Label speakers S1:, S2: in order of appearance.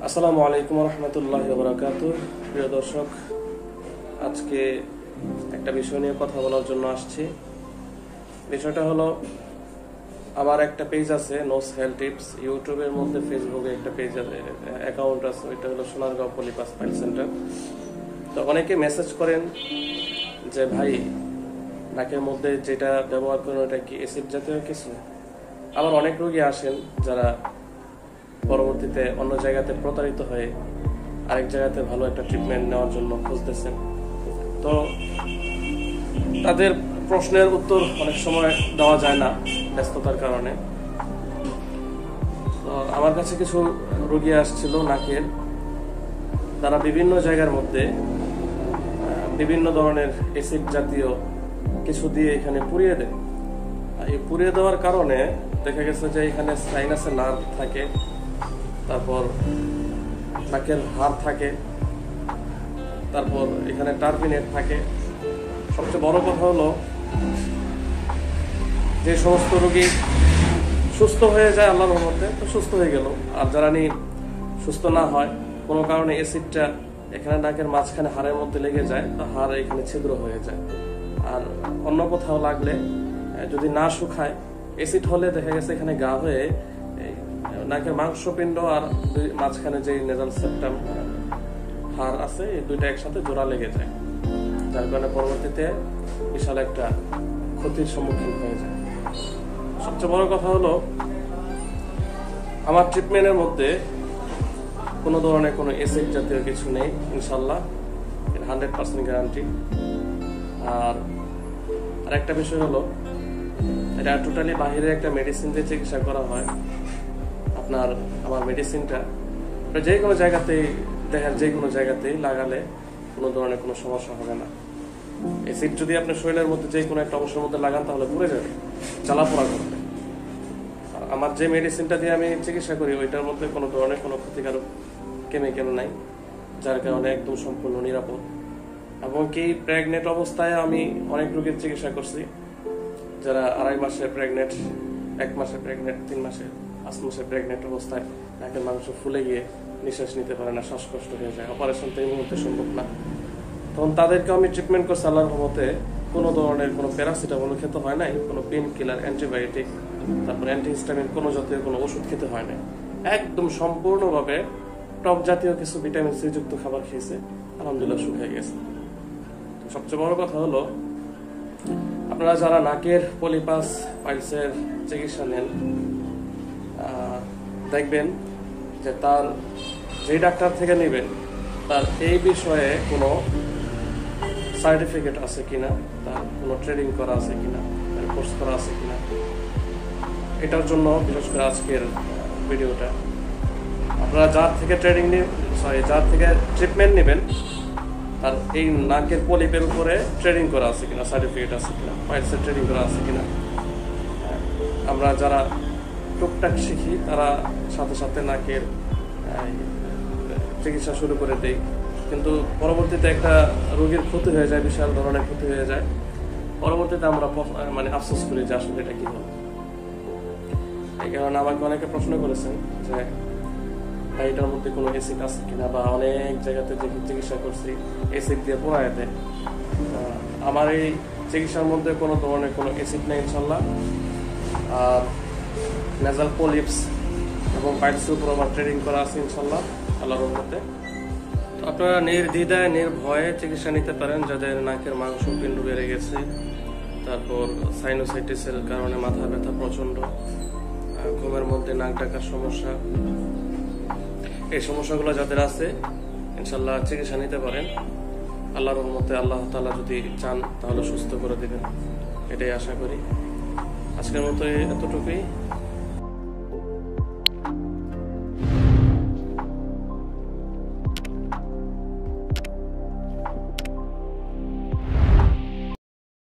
S1: আসসালামু আলাইকুম রহমতুল্লাহি ওয়া বারাকাতুহু। প্রিয় দর্শক, আজকে একটা বিষয় নিয়ে কথা বলার জন্য আসছি। বিষয়টা হলো, আমার একটা পেজ আছে নোস হেলথ টিপস, ইউটিউবের মধ্যে ফেসবুকে একটা পেজ অ্যাকাউন্ট আছে, ওইটা হলো সোনারগাঁও পলিপাস ফাইল সেন্টার। তো অনেকে মেসেজ করেন যে ভাই, নাকের মধ্যে যেটা ব্যবহার করেন ওটা কি অ্যাসিড জাতীয় কিছু? আবার অনেক রোগী আসেন যারা পরবর্তীতে অন্য জায়গাতে প্রতারিত হয়ে আরেক জায়গাতে ভালো একটা ট্রিটমেন্ট নেওয়ার জন্য খুঁজতেছেন। তো তাদের প্রশ্নের উত্তর অনেক সময় দেওয়া যায় না ব্যস্ততার কারণে। তো আমার কাছে কিছু রোগী আসছিল নাকের, তারা বিভিন্ন জায়গার মধ্যে বিভিন্ন ধরনের অ্যাসিড জাতীয় কিছু দিয়ে এখানে পুড়িয়ে দেয়। এই পুড়িয়ে দেওয়ার কারণে দেখা গেছে যে এখানে সাইনাসের নার্ভ থাকে, তারপর নাকের হাড় থাকে, তারপর এখানে টার্বিনেট থাকে। সবচেয়ে বড় কথা হলো, যে সমস্ত রোগী সুস্থ হয়ে যায় আল্লাহর রহমতে, তো সুস্থ হয়ে গেল। আর যারা সুস্থ না হয়, কোনো কারণে অ্যাসিডটা এখানে নাকের মাঝখানে হাড়ের মধ্যে লেগে যায়, তো হাড় এখানে ছিদ্র হয়ে যায়। আর অন্য কোথাও লাগলে যদি না শুকায়, অ্যাসিড হলে দেখা গেছে এখানে গা হয়ে নাকের মাংসপিণ্ড আর মাঝখানে যে নেজাল সেপ্টাম হাড় আছে, এই দুইটা একসাথে জোড়া লেগে যায়, যার কারণে পরবর্তীতে বিশাল একটা ক্ষতির সম্মুখীন হয়ে যায়। সবচেয়ে বড় কথা হলো, আমার ট্রিটমেন্টের মধ্যে কোনো ধরনের কোনো অ্যাসিড জাতীয় কিছু নেই ইনশাল্লাহ, 100% গ্যারান্টি। আর একটা বিষয় হলো, এটা টোটালি বাহিরে একটা মেডিসিন দিয়ে চিকিৎসা করা হয়। আপনার আমার মেডিসিনটা যে কোনো জায়গাতেই দেখার, যে কোনো জায়গাতেই লাগালে কোনো ধরনের কোনো সমস্যা হবে না। অ্যাসিড যদি আপনি শরীরের মধ্যে যে কোনো একটা অংশের মধ্যে লাগান, তাহলে পুড়ে যাবে, জ্বালাপোড়া করবে। আর আমার যে মেডিসিনটা দিয়ে আমি চিকিৎসা করি, ওইটার মধ্যে কোনো ধরনের কোনো ক্ষতিকারক কেমিক্যাল নাই, যার কারণে একদম সম্পূর্ণ নিরাপদ। এবং কি প্রেগনেন্ট অবস্থায় আমি অনেক রোগীর চিকিৎসা করছি, যারা 2.5 মাসে প্রেগনেন্ট, 1 মাসে প্রেগনেন্ট, 3 মাসে, 5 মাসে প্রেগনেন্ট অবস্থায় নাকের মাংস ফুলে গিয়ে নিঃশ্বাস নিতে পারে না, শ্বাসকষ্ট হয়ে যায়, অপারেশন তো এই মুহূর্তে সম্ভব না। তখন তাদেরকে আমি ট্রিটমেন্ট করছি আল্লাহর রহমতে। কোনো ধরনের কোনো প্যারাসিটামল খেতে হয় নাই, কোনো পেন কিলার, অ্যান্টিবায়োটিক, তারপর অ্যান্টিহিস্টামিন কোনো জাতীয় কোনো ওষুধ খেতে হয় নাই। একদম সম্পূর্ণভাবে টক জাতীয় কিছু ভিটামিন সি যুক্ত খাবার খেয়েছে, আলহামদুলিল্লাহ শুকিয়ে গেছে। সবচেয়ে বড় কথা হলো, আপনারা যারা নাকের পলিপাস পাইলসের চিকিৎসা নেন, দেখবেন যে তার যে ডাক্তার থেকে নেবেন, তার এই বিষয়ে কোনো সার্টিফিকেট আছে কিনা, তার কোনো ট্রেনিং করা আছে কিনা, তার কোর্স করা আছে কিনা। এটার জন্য বিশেষ করে আজকের ভিডিওটা। আপনারা যার থেকে যার থেকে ট্রিটমেন্ট নেবেন, তার এই নাকের পলিপের উপরে ট্রেনিং করা আছে কিনা, সার্টিফিকেট আছে কিনা, পাইলসের ট্রেনিং করা আছে কিনা। আমরা যারা টুকটাক শিখি, তারা সাথে সাথে নাকের চিকিৎসা শুরু করে দেই, কিন্তু পরবর্তীতে একটা রোগীর ক্ষতি হয়ে যায়, বিশাল ধরনের ক্ষতি হয়ে যায়। পরবর্তীতে আমরা আফসোস করি যে আসলে এটা কি হলো। এই কারণে আমাকে অনেকে প্রশ্ন করেছেন যে ভাই, এটার মধ্যে কোনো অ্যাসিড আছে কিনা, বা অনেক জায়গাতে যে চিকিৎসা করছি অ্যাসিড দিয়ে পোড়ায় দেয়। আমার এই চিকিৎসার মধ্যে কোনো ধরনের কোনো অ্যাসিড নেই ইনশাল্লাহ। আর নেজাল পলিপস এবং পাইলসের উপর আমার ট্রেনিং করা আছে ইনশাল্লাহ আল্লাহর রহমতে। আপনারা নির্দ্বিধায় নির্ভয়ে চিকিৎসা নিতে পারেন, যাদের নাকের মাংসপিণ্ড বেড়ে গেছে, তারপর সাইনোসাইটিসের কারণে মাথা ব্যথা প্রচন্ড, ঘুমের মধ্যে নাক ডাকার সমস্যা, এই সমস্যাগুলো যাদের আছে ইনশাল্লাহ চিকিৎসা নিতে পারেন। আল্লাহর রহমতে আল্লাহ তাআলা যদি চান তাহলে সুস্থ করে দিবেন, এটাই আশা করি। আজকের মতো এতটুকুই।